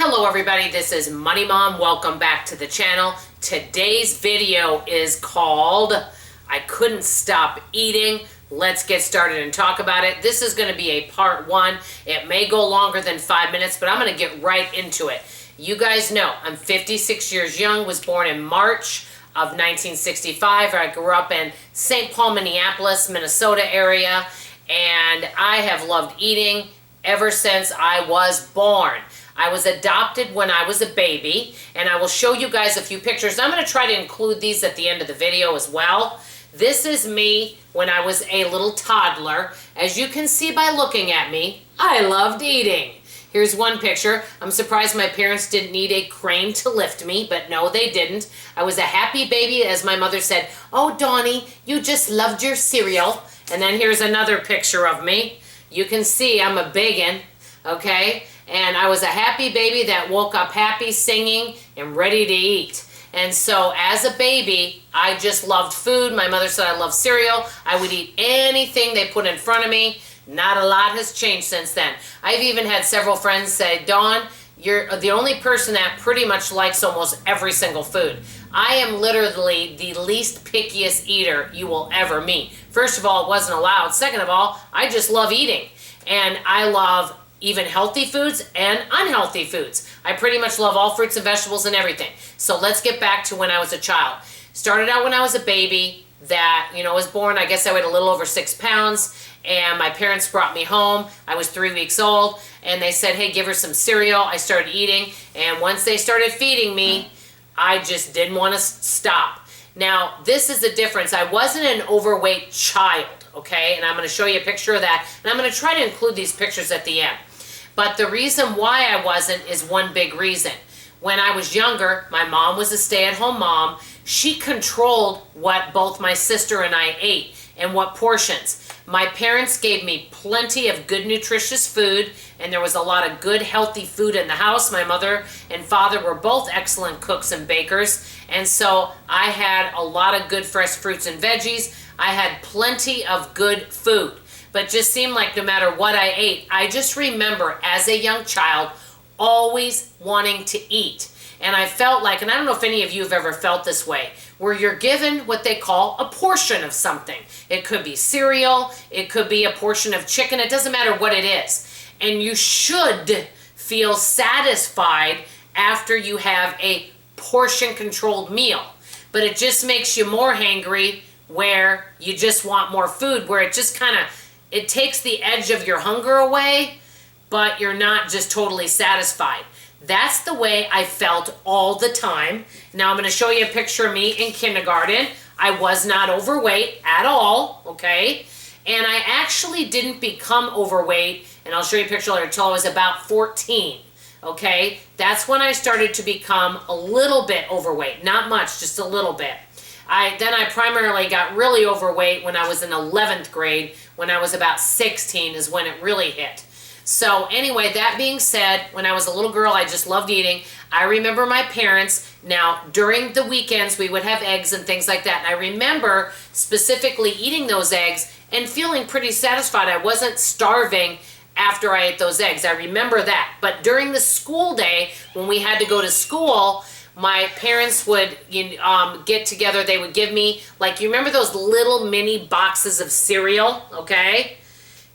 Hello everybody, this is Money Mom. Welcome back to the channel. Today's video is called I Couldn't Stop Eating. Let's get started and talk about it. This is going to be a part one. It may go longer than 5 minutes, but I'm going to get right into it. You guys know I'm 56 years young, was born in March of 1965. I grew up in St. Paul, Minneapolis, Minnesota area, and I have loved eating ever since I was born. I was adopted when I was a baby, and I will show you guys a few pictures. I'm going to try to include these at the end of the video as well. This is me when I was a little toddler. As you can see by looking at me, I loved eating. Here's one picture. I'm surprised my parents didn't need a crane to lift me, but no, they didn't. I was a happy baby, as my mother said, "Oh, Donnie, you just loved your cereal." And then here's another picture of me. You can see I'm a biggin, okay? And I was a happy baby that woke up happy, singing, and ready to eat. And so as a baby, I just loved food. My mother said I loved cereal. I would eat anything they put in front of me. Not a lot has changed since then. I've even had several friends say, "Dawn, you're the only person that pretty much likes almost every single food." I am literally the least pickiest eater you will ever meet. First of all, it wasn't allowed. Second of all, I just love eating. And I love even healthy foods and unhealthy foods. I pretty much love all fruits and vegetables and everything. So let's get back to when I was a child. Started out when I was a baby that, was born, I guess I weighed a little over 6 pounds, and my parents brought me home. I was 3 weeks old, and they said, "Hey, give her some cereal." I started eating, and once they started feeding me, I just didn't want to stop. Now, this is the difference. I wasn't an overweight child, okay? And I'm going to show you a picture of that, and I'm going to try to include these pictures at the end. But the reason why I wasn't is one big reason. When I was younger, my mom was a stay-at-home mom. She controlled what both my sister and I ate and what portions. My parents gave me plenty of good, nutritious food, and there was a lot of good, healthy food in the house. My mother and father were both excellent cooks and bakers, and so I had a lot of good, fresh fruits and veggies. I had plenty of good food. But just seemed like no matter what I ate, I just remember as a young child always wanting to eat. And I felt like, and I don't know if any of you have ever felt this way, where you're given what they call a portion of something. It could be cereal, it could be a portion of chicken, it doesn't matter what it is. And you should feel satisfied after you have a portion-controlled meal. But it just makes you more hangry, where you just want more food, where it just kind of, it takes the edge of your hunger away, but you're not just totally satisfied. That's the way I felt all the time. Now I'm going to show you a picture of me in kindergarten. I was not overweight at all, okay? And I actually didn't become overweight, and I'll show you a picture later, until I was about 14, okay? That's when I started to become a little bit overweight. Not much, just a little bit. Then I primarily got really overweight when I was in 11th grade. When I was about 16 is when it really hit. So anyway, that being said, when I was a little girl, I just loved eating. I remember my parents, now during the weekends, we would have eggs and things like that. And I remember specifically eating those eggs and feeling pretty satisfied. I wasn't starving after I ate those eggs. I remember that. But during the school day, when we had to go to school, my parents would get together. They would give me, like, you remember those little mini boxes of cereal, okay?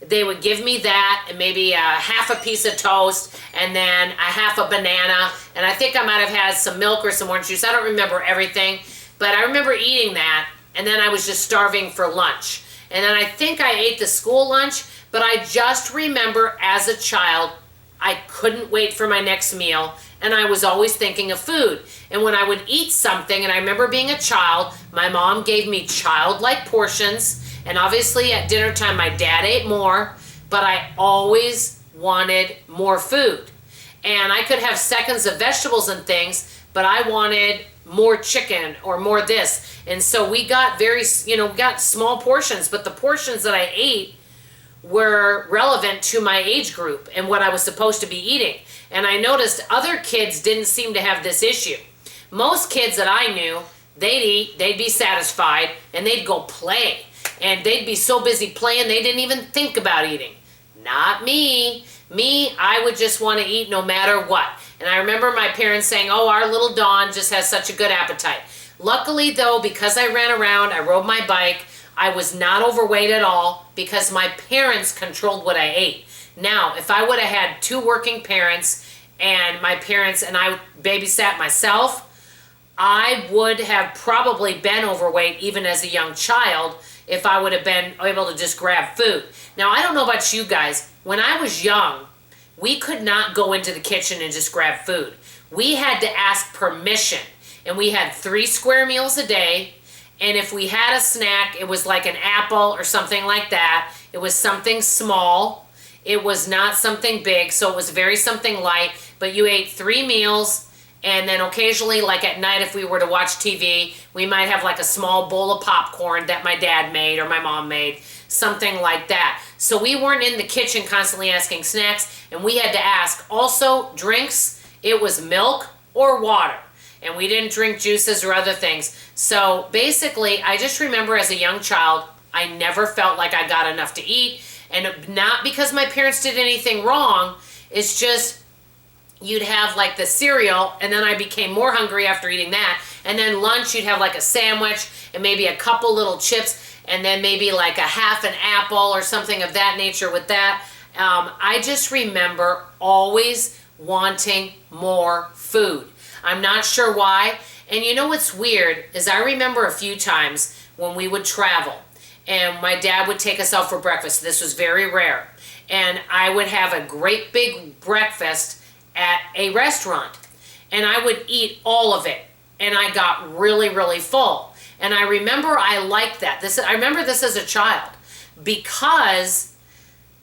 They would give me that, and maybe half a piece of toast, and then a half a banana, and I think I might have had some milk or some orange juice. I don't remember everything, but I remember eating that, and then I was just starving for lunch. And then I think I ate the school lunch, but I just remember as a child, I couldn't wait for my next meal, and I was always thinking of food. And when I would eat something, and I remember being a child, my mom gave me childlike portions, and obviously at dinner time my dad ate more, but I always wanted more food. And I could have seconds of vegetables and things, but I wanted more chicken or more this. And so we got we got small portions, but the portions that I ate were relevant to my age group and what I was supposed to be eating. And I noticed other kids didn't seem to have this issue. Most kids that I knew, they'd eat, they'd be satisfied, and they'd go play. And they'd be so busy playing, they didn't even think about eating. Not me. Me, I would just want to eat no matter what. And I remember my parents saying, oh, our little Dawn just has such a good appetite. Luckily, though, because I ran around, I rode my bike, I was not overweight at all because my parents controlled what I ate. Now, if I would have had 2 working parents and my parents and I babysat myself, I would have probably been overweight even as a young child if I would have been able to just grab food. Now, I don't know about you guys. When I was young, we could not go into the kitchen and just grab food. We had to ask permission. And we had 3 square meals a day. And if we had a snack, it was like an apple or something like that. It was something small. It was not something big. So it was very something light. But you ate 3 meals. And then occasionally, like at night, if we were to watch TV, we might have like a small bowl of popcorn that my dad made or my mom made, something like that. So we weren't in the kitchen constantly asking snacks, and we had to ask. Also, drinks, it was milk or water, and we didn't drink juices or other things. So basically, I just remember as a young child, I never felt like I got enough to eat, and not because my parents did anything wrong, it's just you'd have like the cereal, and then I became more hungry after eating that. And then lunch, you'd have like a sandwich and maybe a couple little chips, and then maybe like a half an apple or something of that nature with that. I just remember always wanting more food. I'm not sure why. And you know what's weird is I remember a few times when we would travel and my dad would take us out for breakfast. This was very rare. And I would have a great big breakfast at a restaurant, and I would eat all of it, and I got really, really full. And I remember I liked that. I remember this as a child because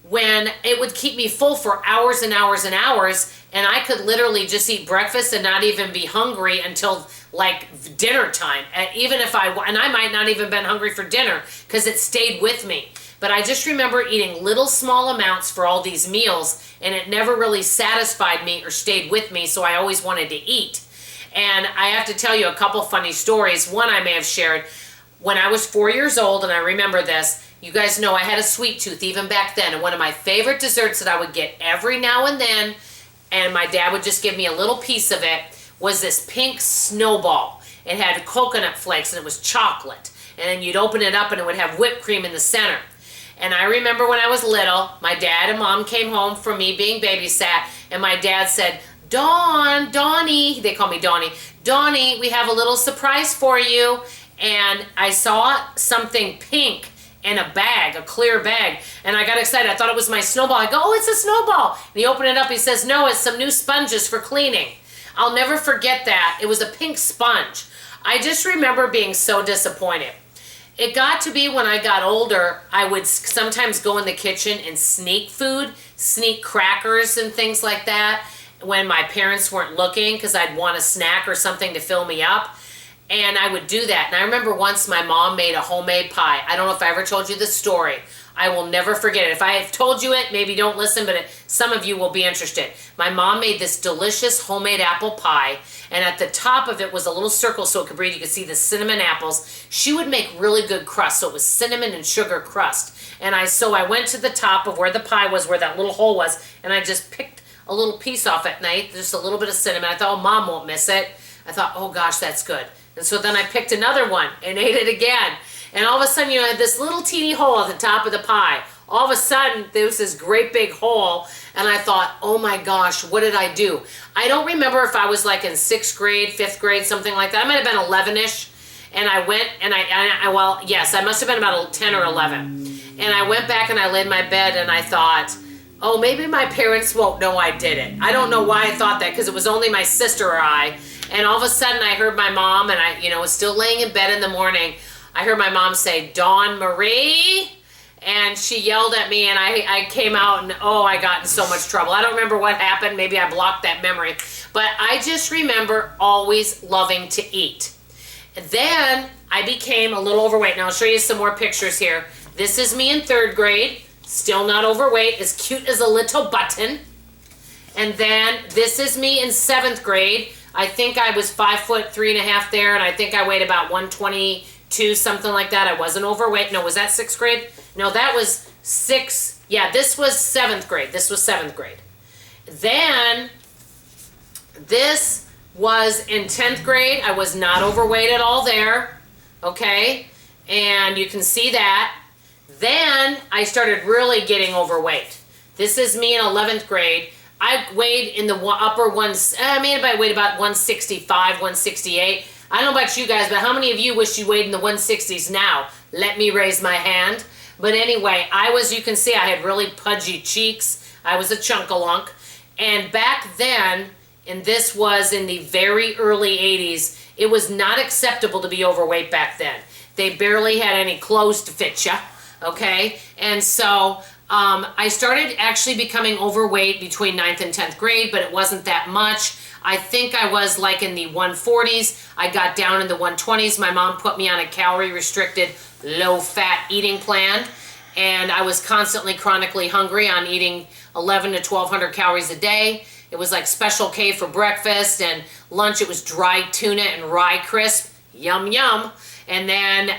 when it would keep me full for hours and hours and hours, and I could literally just eat breakfast and not even be hungry until like dinner time. And I might not even been hungry for dinner because it stayed with me. But I just remember eating little small amounts for all these meals, and it never really satisfied me or stayed with me, so I always wanted to eat. And I have to tell you a couple funny stories. One I may have shared. When I was 4 years old, and I remember this, you guys know I had a sweet tooth even back then, and one of my favorite desserts that I would get every now and then, and my dad would just give me a little piece of it, was this pink snowball. It had coconut flakes, and it was chocolate. And then you'd open it up, and it would have whipped cream in the center. And I remember when I was little, my dad and mom came home from me being babysat, and my dad said, Donnie, they call me Donnie, Donnie, we have a little surprise for you. And I saw something pink in a bag, a clear bag, and I got excited. I thought it was my snowball. I go, oh, it's a snowball. And he opened it up. He says, no, it's some new sponges for cleaning. I'll never forget that. It was a pink sponge. I just remember being so disappointed. It got to be when I got older, I would sometimes go in the kitchen and sneak food, sneak crackers and things like that when my parents weren't looking because I'd want a snack or something to fill me up. And I would do that. And I remember once my mom made a homemade pie. I don't know if I ever told you this story. I will never forget it. If I have told you it, maybe don't listen, but some of you will be interested. My mom made this delicious homemade apple pie, and at the top of it was a little circle so it could breathe. You could see the cinnamon apples. She would make really good crust, so it was cinnamon and sugar crust. And so I went to the top of where the pie was, where that little hole was, and I just picked a little piece off at night, just a little bit of cinnamon. I thought, oh, Mom won't miss it. I thought, oh gosh, that's good. And so then I picked another one and ate it again. And all of a sudden, you know, I had this little teeny hole at the top of the pie. All of a sudden, there was this great big hole, and I thought, oh my gosh, what did I do? I don't remember if I was like in 6th grade, 5th grade, something like that. I might have been 11-ish, and I went, and well, yes, I must have been about 10 or 11. And I went back and I laid in my bed, and I thought, oh, maybe my parents won't know I did it. I don't know why I thought that, because it was only my sister or I. And all of a sudden, I heard my mom, and I, you know, was still laying in bed in the morning. I heard my mom say, Dawn Marie, and she yelled at me, and I came out, and oh, I got in so much trouble. I don't remember what happened. Maybe I blocked that memory. But I just remember always loving to eat. And then I became a little overweight. Now, I'll show you some more pictures here. This is me in 3rd grade, still not overweight, as cute as a little button. And then this is me in 7th grade. I think I was 5'3.5" there, and I think I weighed about 122, something like that. I wasn't overweight. No, was that 6th grade? No, that was 6. Yeah, this was 7th grade. This was 7th grade. Then this was in 10th grade. I was not overweight at all there, okay? And you can see that. Then I started really getting overweight. This is me in 11th grade. I weighed in the upper ones, I weighed about 165, 168. I don't know about you guys, but how many of you wish you weighed in the 160s now? Let me raise my hand. But anyway, you can see I had really pudgy cheeks. I was a chunk-a-lunk. And back then, and this was in the very early 80s, it was not acceptable to be overweight back then. They barely had any clothes to fit you, okay? And so I started actually becoming overweight between 9th and 10th grade, but it wasn't that much. I think I was like in the 140s. I got down in the 120s. My mom put me on a calorie-restricted, low-fat eating plan, and I was constantly chronically hungry on eating 11 to 1,200 calories a day. It was like Special K for breakfast, and lunch it was dried tuna and rye crisp. Yum, yum. And then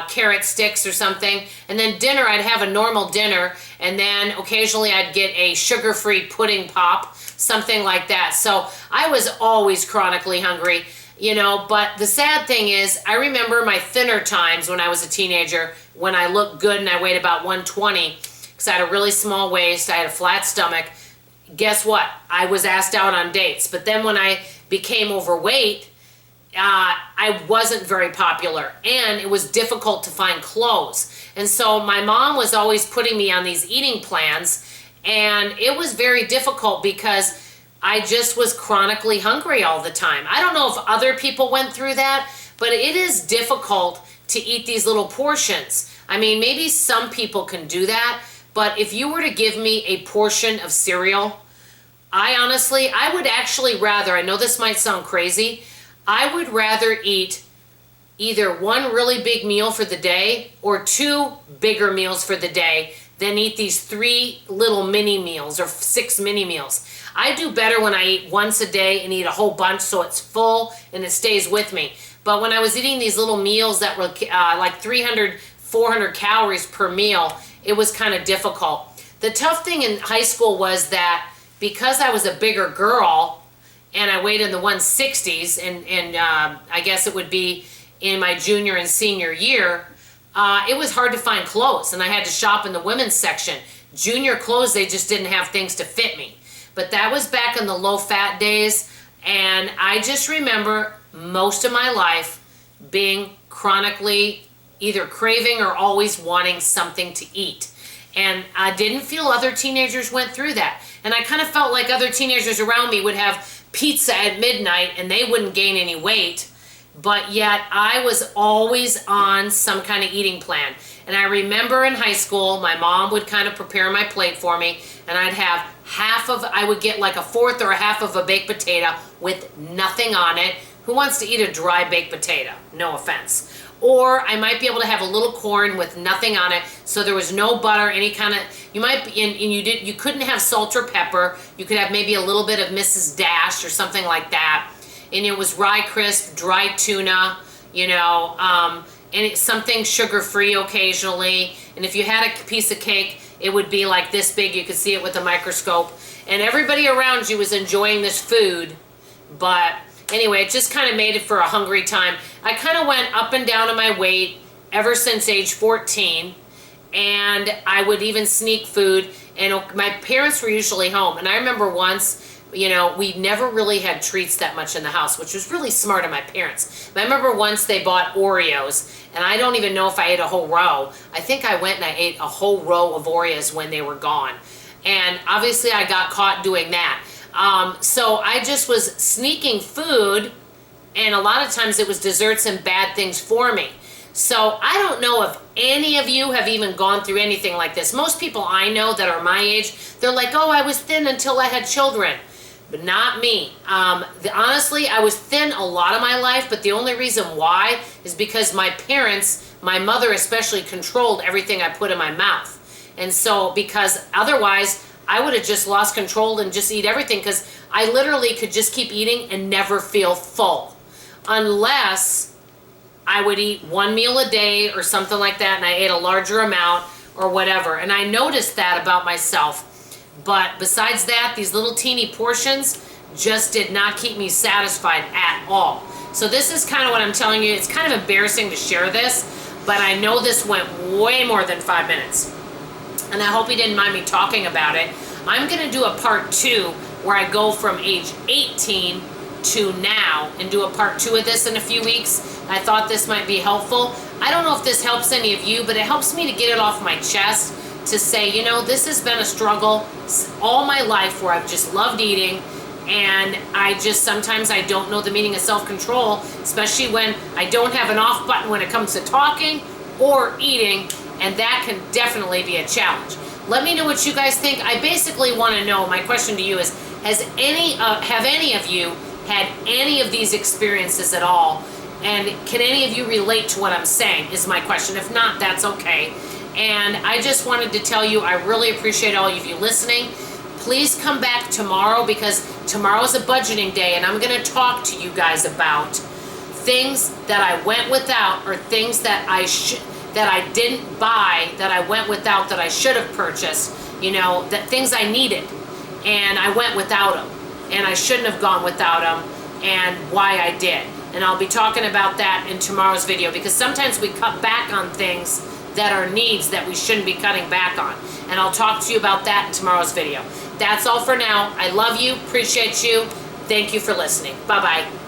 carrot sticks or something. And then dinner, I'd have a normal dinner, and then occasionally I'd get a sugar-free pudding pop, something like that. So I was always chronically hungry, you know, but the sad thing is I remember my thinner times when I was a teenager when I looked good and I weighed about 120 because I had a really small waist, I had a flat stomach. Guess what? I was asked out on dates. But then when I became overweight, I wasn't very popular and it was difficult to find clothes. And so my mom was always putting me on these eating plans, and it was very difficult because I just was chronically hungry all the time. I don't know if other people went through that, but it is difficult to eat these little portions. I mean, maybe some people can do that, but if you were to give me a portion of cereal, I would actually rather, I know this might sound crazy, I would rather eat either one really big meal for the day or 2 bigger meals for the day than eat these 3 little mini meals or 6 mini meals. I do better when I eat once a day and eat a whole bunch so it's full and it stays with me. But when I was eating these little meals that were like 300, 400 calories per meal, it was kind of difficult. The tough thing in high school was that because I was a bigger girl, and I weighed in the 160s, and I guess it would be in my junior and senior year, it was hard to find clothes, and I had to shop in the women's section. Junior clothes, they just didn't have things to fit me. But that was back in the low-fat days, and I just remember most of my life being chronically either craving or always wanting something to eat. And I didn't feel other teenagers went through that. And I kind of felt like other teenagers around me would have pizza at midnight and they wouldn't gain any weight, but yet I was always on some kind of eating plan. And I remember in high school, my mom would kind of prepare my plate for me, and I'd have I would get like a fourth or a half of a baked potato with nothing on it. Who wants to eat a dry baked potato? No offense. Or I might be able to have a little corn with nothing on it, so there was no butter, any kind of, you couldn't have salt or pepper. You could have maybe a little bit of Mrs. Dash or something like that. And it was rye crisp, dried tuna, you know, and it's something sugar-free occasionally. And if you had a piece of cake, it would be like this big. You could see it with a microscope. And everybody around you was enjoying this food, but anyway, it just kind of made it for a hungry time. I kind of went up and down in my weight ever since age 14, and I would even sneak food, and my parents were usually home. And I remember once, you know, we never really had treats that much in the house, which was really smart of my parents. But I remember once they bought Oreos, and I don't even know if I ate a whole row. I think I went and I ate a whole row of Oreos when they were gone. And obviously I got caught doing that. So I just was sneaking food, and a lot of times it was desserts and bad things for me. So I don't know if any of you have even gone through anything like this. Most people I know that are my age, they're like, oh, I was thin until I had children. But not me. Honestly, I was thin a lot of my life, but the only reason why is because my parents, my mother especially, controlled everything I put in my mouth. And so, because otherwise, I would have just lost control and just eat everything, because I literally could just keep eating and never feel full. Unless I would eat one meal a day or something like that, and I ate a larger amount or whatever. And I noticed that about myself. But besides that, these little teeny portions, just did not keep me satisfied at all. So this is kind of what I'm telling you. It's kind of embarrassing to share this, but I know this went way more than 5 minutes. And I hope you didn't mind me talking about it. I'm going to do a part 2 where I go from age 18 to now and do a part 2 of this in a few weeks. I thought this might be helpful. I don't know if this helps any of you, but it helps me to get it off my chest to say, you know, this has been a struggle all my life where I've just loved eating, and sometimes I don't know the meaning of self-control, especially when I don't have an off button when it comes to talking or eating, and that can definitely be a challenge. Let me know what you guys think. I basically want to know, my question to you is, have any of you had any of these experiences at all? And can any of you relate to what I'm saying is my question. If not, that's okay. And I just wanted to tell you, I really appreciate all of you listening. Please come back tomorrow, because tomorrow is a budgeting day, and I'm going to talk to you guys about things that I went without, or things that I didn't buy, that I went without, that I should have purchased, you know, that things I needed, and I went without them, and I shouldn't have gone without them, and why I did. And I'll be talking about that in tomorrow's video, because sometimes we cut back on things that are needs that we shouldn't be cutting back on. And I'll talk to you about that in tomorrow's video. That's all for now. I love you, appreciate you. Thank you for listening. Bye-bye.